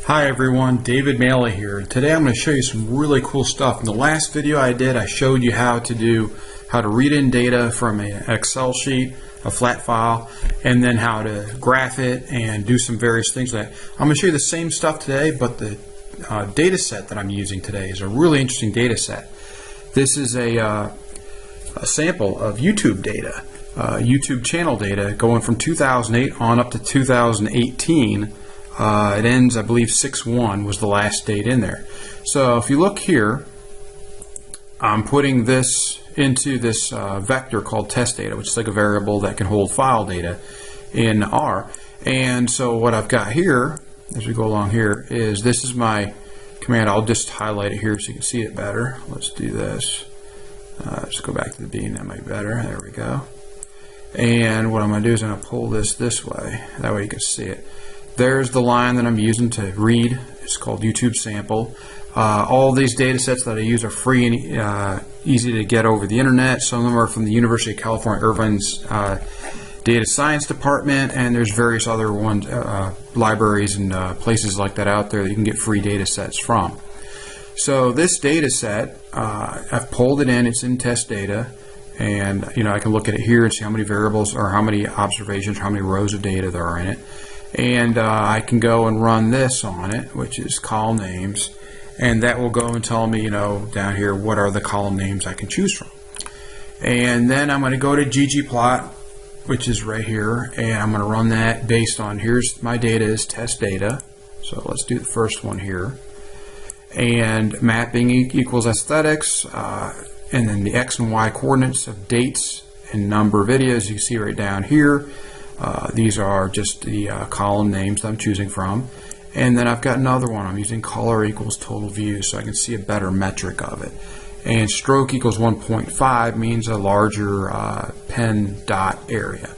Hi everyone, David Maley here. Today I'm going to show you some really cool stuff. In the last video I did, I showed you how to read in data from an Excel sheet, a flat file, and then how to graph it and do some various things like that. I'm going to show you the same stuff today, but the data set that I'm using today is a really interesting data set. This is a sample of YouTube data, YouTube channel data going from 2008 on up to 2018. It ends, I believe, 6/1 was the last date in there. So if you look here, I'm putting this into this vector called test data, which is like a variable that can hold file data in R. And so what I've got here, as we go along here, is this is my command. I'll just highlight it here so you can see it better. Let's do this. Let's go back to the bean. That might be better. There we go. And what I'm going to do is I'm going to pull this way. That way you can see it. There's the line that I'm using to read. It's called YouTube sample. All these data sets that I use are free and easy to get over the internet. Some of them are from the University of California, Irvine's data science department, and there's various other ones, libraries and places like that out there that you can get free data sets from. So this data set, I've pulled it in. It's in test data, and I can look at it here and see how many variables or how many observations, how many rows of data there are in it. And I can go and run this on it, which is COLNAMES, and that will go and tell me, down here, what are the column names I can choose from. And then I'm going to go to ggplot, which is right here, and I'm going to run that based on, here's my data is test data. So let's do the first one here. And mapping equals aesthetics, and then the X and Y coordinates of dates and number of videos you can see right down here. These are just the column names that I'm choosing from. And then I've got another one. I'm using color equals total views so I can see a better metric of it. And stroke equals 1.5 means a larger pen dot area.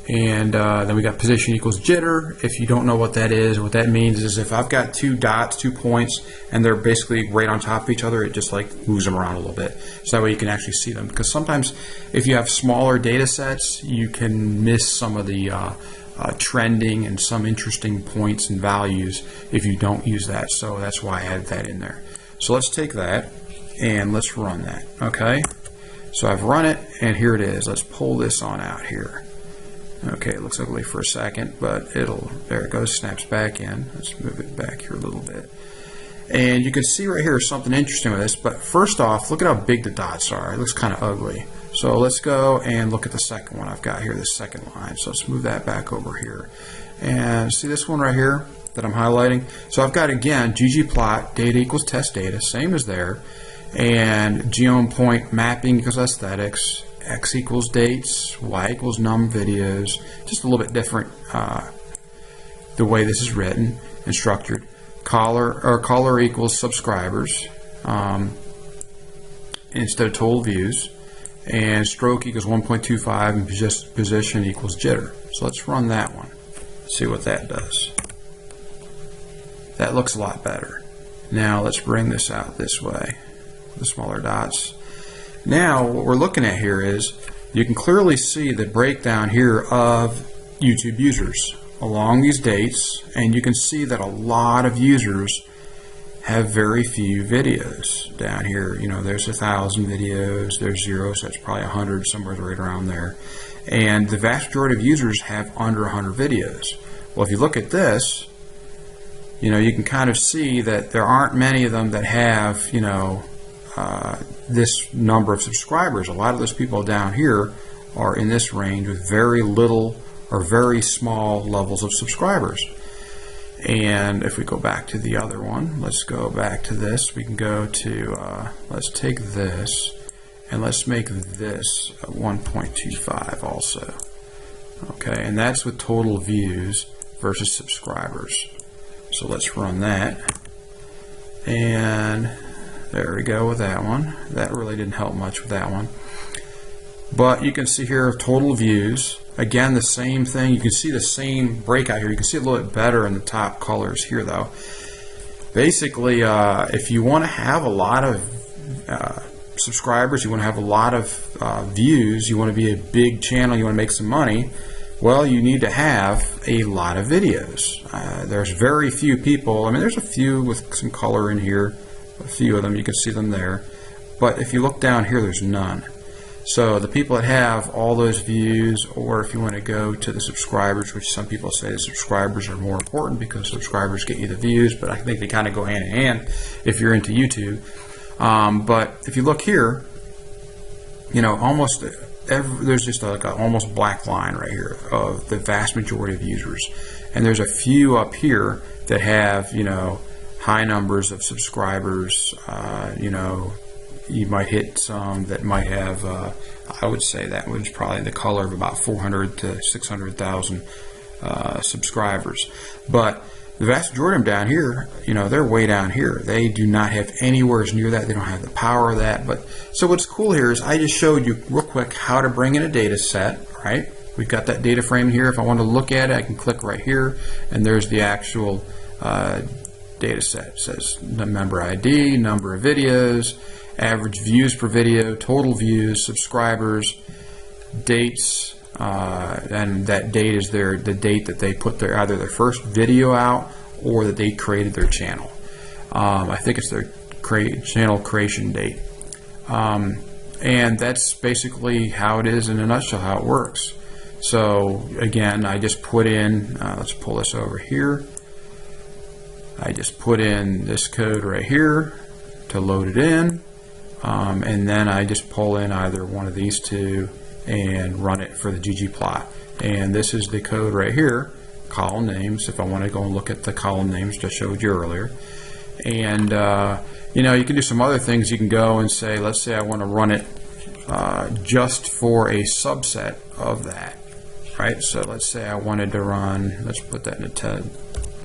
And then we got position equals jitter. If you don't know what that is, what that means is if I've got two dots, 2 points, and they're basically right on top of each other, it just like moves them around a little bit. So that way you can actually see them. Because sometimes if you have smaller data sets, you can miss some of the trending and some interesting points and values if you don't use that. So that's why I added that in there. So let's take that and let's run that. Okay. So I've run it and here it is. Let's pull this on out here. Okay, it looks ugly for a second, but there it goes, snaps back in. Let's move it back here a little bit. And you can see right here something interesting with this, but first off, look at how big the dots are. It looks kind of ugly. So let's go and look at the second one I've got here, the second line. So let's move that back over here. And see this one right here that I'm highlighting? So I've got, again, ggplot, data equals test data, same as there. And geom point mapping equals aesthetics. X equals dates, Y equals num videos, just a little bit different the way this is written and structured. Color equals subscribers instead of total views, and stroke equals 1.25 and position equals jitter. So let's run that one. See what that does. That looks a lot better. Now let's bring this out this way, the smaller dots. Now what we're looking at here is you can clearly see the breakdown here of YouTube users along these dates, and you can see that a lot of users have very few videos down here. There's 1,000 videos, there's 0, so that's probably 100, somewhere right around there. And the vast majority of users have under 100 videos. Well, if you look at this, you can kind of see that there aren't many of them that have, this number of subscribers. A lot of those people down here are in this range with very little or very small levels of subscribers. And if we go back to the other one, let's go back to this. We can go to, let's take this and let's make this 1.25 also. Okay, and that's with total views versus subscribers. So let's run that. And there we go with that one. That really didn't help much with that one. But you can see here total views. Again, the same thing. You can see the same breakout here. You can see it a little bit better in the top colors here, though. Basically, if you want to have a lot of subscribers, you want to have a lot of views, you want to be a big channel, you want to make some money, Well, you need to have a lot of videos. There's very few people. I mean, there's a few with some color in here, a few of them, you can see them there. But if you look down here, there's none. So the people that have all those views, or if you want to go to the subscribers, which some people say the subscribers are more important because subscribers get you the views, but I think they kind of go hand in hand if you're into YouTube. But if you look here, you know, almost there's just like an almost black line right here of the vast majority of users, and there's a few up here that have, you know, high numbers of subscribers. You know, you might hit some that might have, I would say that was probably the color of about 400 to 600,000 subscribers. But the vast majority of them down here, you know, they're way down here. They do not have anywhere near that. They don't have the power of that. But so what's cool here is I just showed you real quick how to bring in a data set, right? We've got that data frame here. If I want to look at it, I can click right here, and there's the actual data set. It says the member ID, number of videos, average views per video, total views, subscribers, dates, and that date is the date that they put their either their first video out or that they created their channel. I think it's their channel creation date. And that's basically how it is in a nutshell, how it works. So again, I just put in, let's pull this over here. I just put in this code right here to load it in. And then I just pull in either one of these two and run it for the ggplot. And this is the code right here, column names, if I want to go and look at the column names I showed you earlier. And you know, you can do some other things. You can go and say, let's say I want to run it just for a subset of that, right? So let's say I wanted to run, let's put that in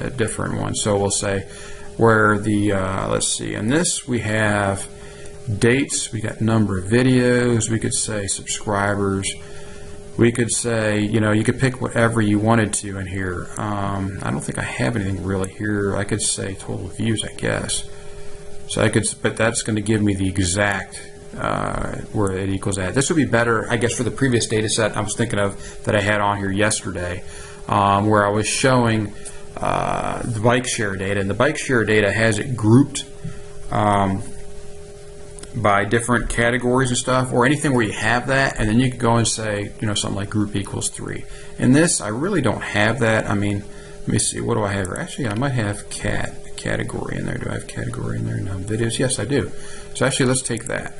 a different one. So we'll say where the, let's see, in this we have dates, we got number of videos, we could say subscribers, we could say, you know, you could pick whatever you wanted to in here. I don't think I have anything really here. I could say total views, I guess. So I could, but that's going to give me the exact where it equals at. This would be better, I guess, for the previous data set I was thinking of that I had on here yesterday, where I was showing the bike share data, and the bike share data has it grouped by different categories and stuff, or anything where you have that, and then you can go and say, you know, something like group equals 3. In this, I really don't have that. I mean, let me see, what do I have here? Actually, I might have category in there. Do I have category in there? No, videos. Yes, I do. So actually, let's take that.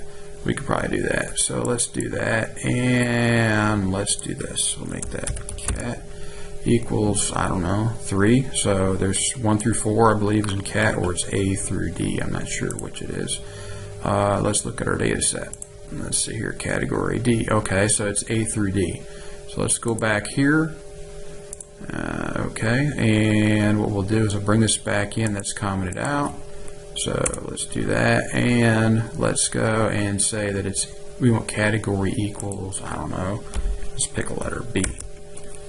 We could probably do that. So let's do that, and let's do this. We'll make that cat equals, I don't know, 3. So there's 1 through 4, I believe, is in cat, or it's A through D. I'm not sure which it is. Let's look at our data set. Let's see here, category D. Okay, so it's A through D. So let's go back here. Okay, and what we'll do is I'll bring this back in. That's commented out. So let's do that, and let's go and say that it's, we want category equals, I don't know, let's pick a letter B.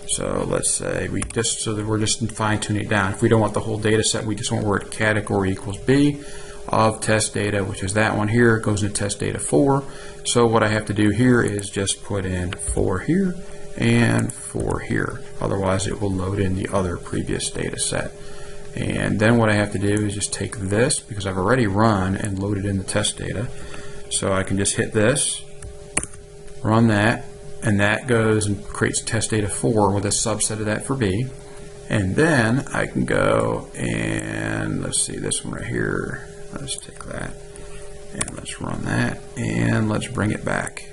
So let's say we just, so that we're just fine-tuning it down. If we don't want the whole data set, we just want where category equals B of test data, which is that one here. It goes into test data 4. So what I have to do here is just put in 4 here and 4 here. Otherwise it will load in the other previous data set. And then what I have to do is just take this, because I've already run and loaded in the test data. So I can just hit this, run that, and that goes and creates test data 4 with a subset of that for B. And then I can go and let's see this one right here. Let's take that and let's run that, and let's bring it back.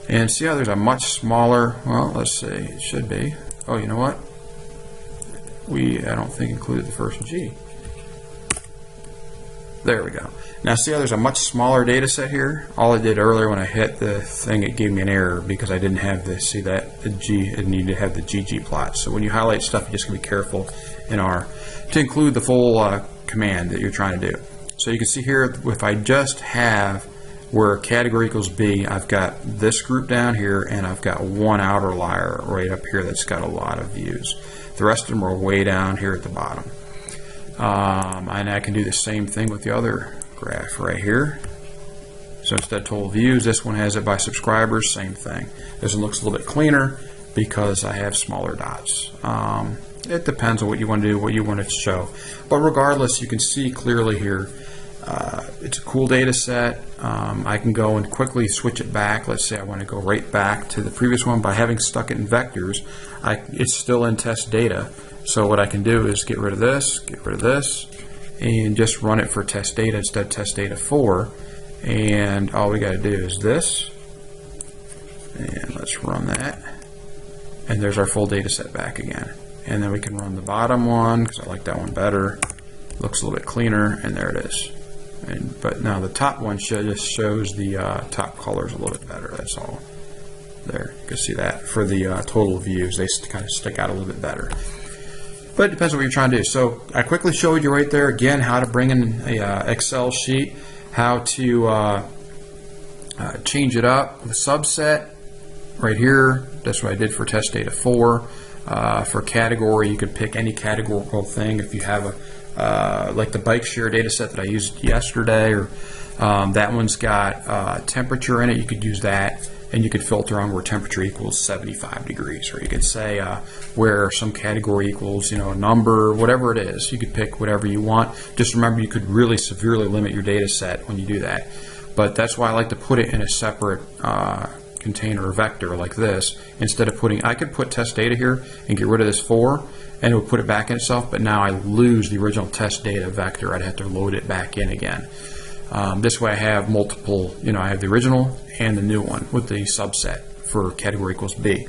And see how there's a much smaller, well, let's see, it should be. Oh, you know what? I don't think included the first G. There we go. Now see how there's a much smaller data set here? All I did earlier when I hit the thing, it gave me an error because I didn't have the, see that, the G, it needed to have the ggplot. So when you highlight stuff, you just gotta be careful in R to include the full command that you're trying to do. So you can see here, if I just have where category equals B, I've got this group down here, and I've got one outer layer right up here that's got a lot of views. The rest of them are way down here at the bottom. And I can do the same thing with the other graph right here. So instead of total views, this one has it by subscribers, same thing. This one looks a little bit cleaner because I have smaller dots. It depends on what you want to do, what you want to show. But regardless, you can see clearly here, it's a cool data set. I can go and quickly switch it back. Let's say I want to go right back to the previous one. By having stuck it in vectors, it's still in test data. So what I can do is get rid of this, and just run it for test data instead of test data 4. And all we got to do is this, and let's run that. And there's our full data set back again. And then we can run the bottom one because I like that one better. Looks a little bit cleaner, and there it is. But now the top one just shows the top colors a little bit better. That's all. There, you can see that for the total views, they kind of stick out a little bit better. But it depends on what you're trying to do. So I quickly showed you right there again how to bring in a Excel sheet, how to change it up with a subset. Right here, that's what I did for test data 4. For category, you could pick any categorical thing. If you have a like the bike share data set that I used yesterday, or that one's got temperature in it, you could use that, and you could filter on where temperature equals 75 degrees, or you could say where some category equals, a number, whatever it is. You could pick whatever you want. Just remember, you could really severely limit your data set when you do that. But that's why I like to put it in a separate container or vector like this. Instead of I could put test data here and get rid of this 4, and it would put it back in itself, but now I lose the original test data vector. I'd have to load it back in again. This way I have multiple, I have the original and the new one with the subset for category equals B.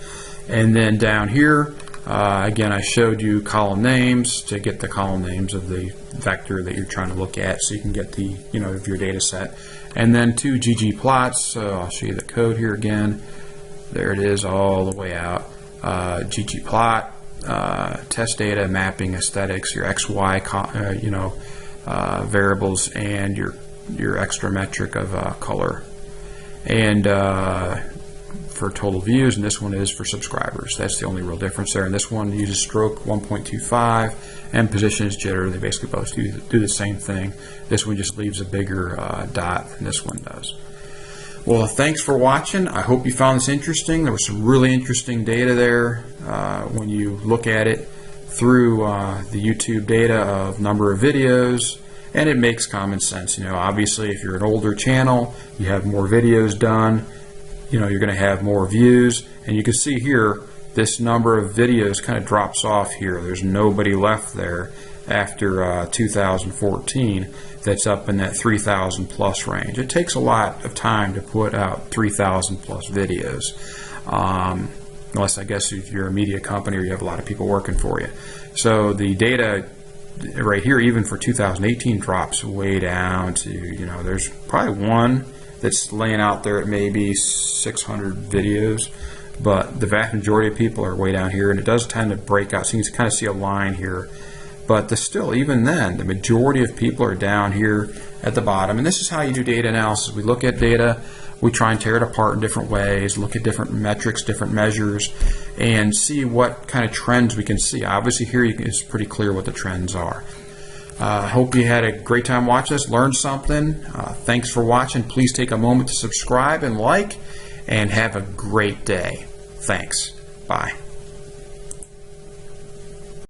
And then down here, again, I showed you column names to get the column names of the vector that you're trying to look at, so you can get the, of your data set. And then 2 ggplots, so I'll show you the code here again. There it is all the way out. ggplot, test data, mapping, aesthetics, your XY, variables, and your extra metric of color. And for total views, and this one is for subscribers. That's the only real difference there. And this one uses stroke 1.25 and position is jitter. They basically both do the same thing. This one just leaves a bigger dot than this one does. Well, thanks for watching. I hope you found this interesting. There was some really interesting data there when you look at it through the YouTube data of number of videos, and it makes common sense. Obviously, if you're an older channel, you have more videos done, you're going to have more views, and you can see here this number of videos kind of drops off here. There's nobody left there after 2014 that's up in that 3,000 plus range. It takes a lot of time to put out 3,000 plus videos, unless I guess if you're a media company or you have a lot of people working for you. So the data right here, even for 2018, drops way down to, there's probably one that's laying out there at maybe 600 videos, but the vast majority of people are way down here, and it does tend to break out, so you can kind of see a line here. But still, even then, the majority of people are down here at the bottom. And this is how you do data analysis. We look at data, we try and tear it apart in different ways, look at different metrics, different measures, and see what kind of trends we can see. Obviously here it's pretty clear what the trends are. I hope you had a great time watching this, learned something. Thanks for watching. Please take a moment to subscribe and like, and have a great day. Thanks. Bye.